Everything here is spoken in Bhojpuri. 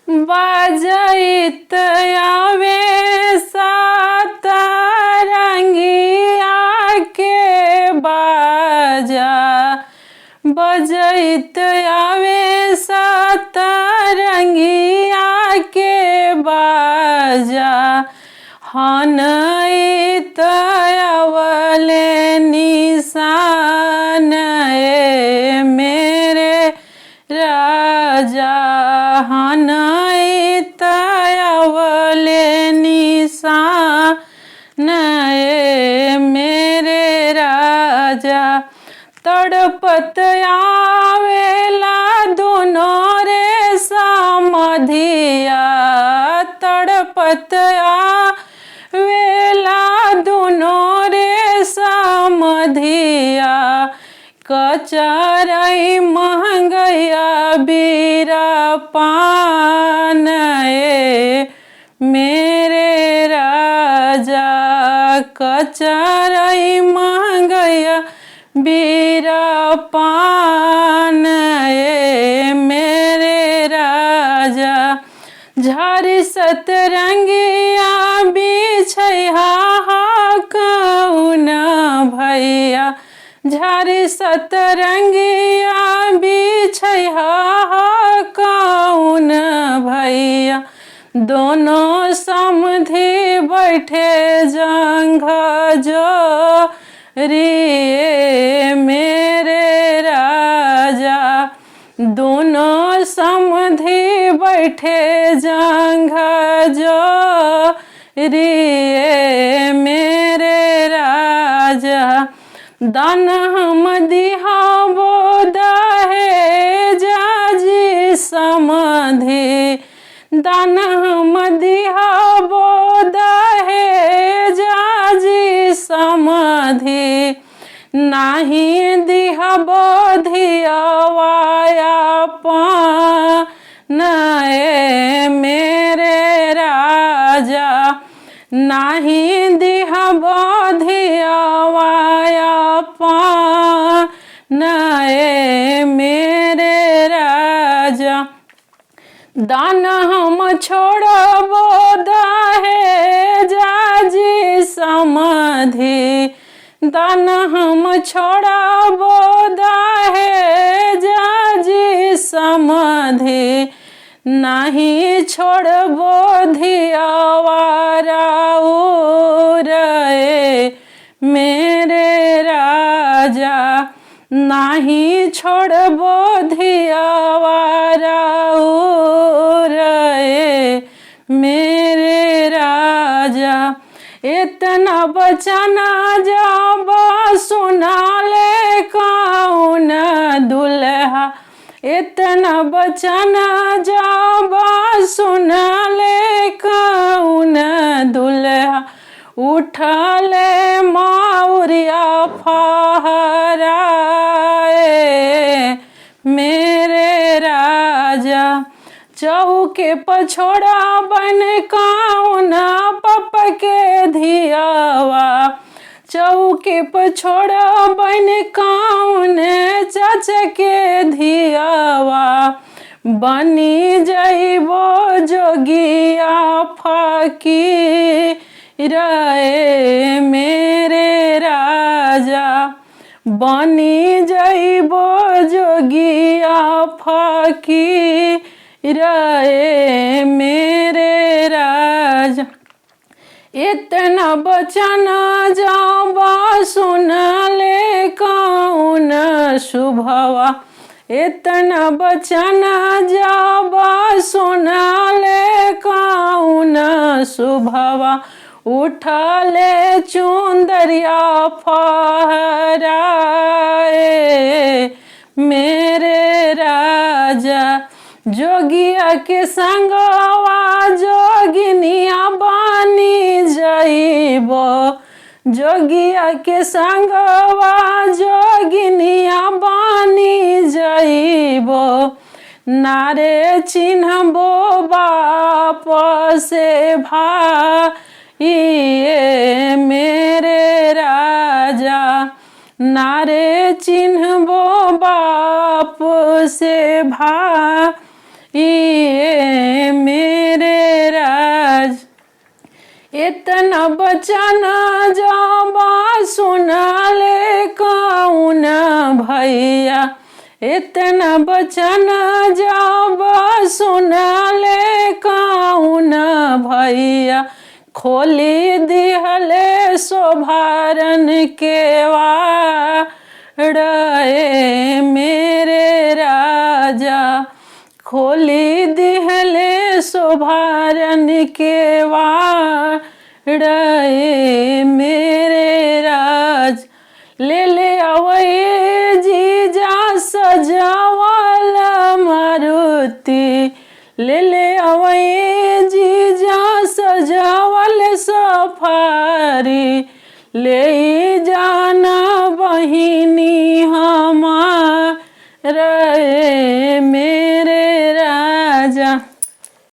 बजैत आवे सतरंगिया के बाजा, बजैत आवे सतरंगिया के बाजा, हनैत अवले निशान मेरे राजा, हनैत अवले निशान मेरे राजा। तड़पत आवेला दोनों रे समधिया, तड़पत आवेला दोनों रे समधिया, कचरई महंगैया बीरा पान मेरे राजा, कचरई महंगैया बीरा पान मेरे राजा। झारी सतरंगिया बिछैहा कौन भैया, झारी सतरंगिया बिछैहा कौन भैया, दोनों समधि बैठे जंघ जोरिए मेरे राजा, दोनों समधि बैठे जंघ जोरिए मेरे राजा। दान हम दिहाबो दहेजाजी समधि, दान हम दिहाबो दहेजाजी समधि, नाही दिहाबो धियावाया पान मेरे राजा, नाही दिहाबो धियावाया पान मेरे राजा। दान हम छोड़बो दहेजाजी समधि, दान हम छोड़बो दहेजाजी समधि, नहीं छोड़बो धियावारा मेरे राजा, नहीं छोड़बो धियावारा मेरे राजा। इतना बचना जब सुना ले कौन दुल्हा, इतना बचना जब सुना ले कौन दुल्हा, उठले मौरिया फहराए मेरे राजा। चौके पछोड़ा बन कौन पप के धियावा, चौके पछोड़ा बन कौन चाचा के धियावा, बनी जइबो जोगिया फकीर मेरे राजा, बनी जइबो जोगिया फकीर मेरे राजा। इतना बचना जब सुना ले कौन शुभवा, इतना बचना जब सुना ले कौन शुभवा, उठले चुंदरिया फहराए मेरे राजा। जोगिया के संगवा जोगिनिया बनी जइबो, जोगिया के संगवा जोगिनिया बनी जइबो, नारे चिन्हबो बाप से भाई मेरे राजा, नारे चिन्हबो बाप से भाई इतना बचन जब सुनले कौन भैया, इतना बचन जब सुनले कौन भैया, खोली दिहले शोभारन के वाड़ मेरे राजा, खोली दिहले शोभारन के वाड़ मेरे राज। ले ले अवै जीजा सजावल मारुति, ले ले अवै जीजा सजावल सफारी, ले जाना बहिनी हाँ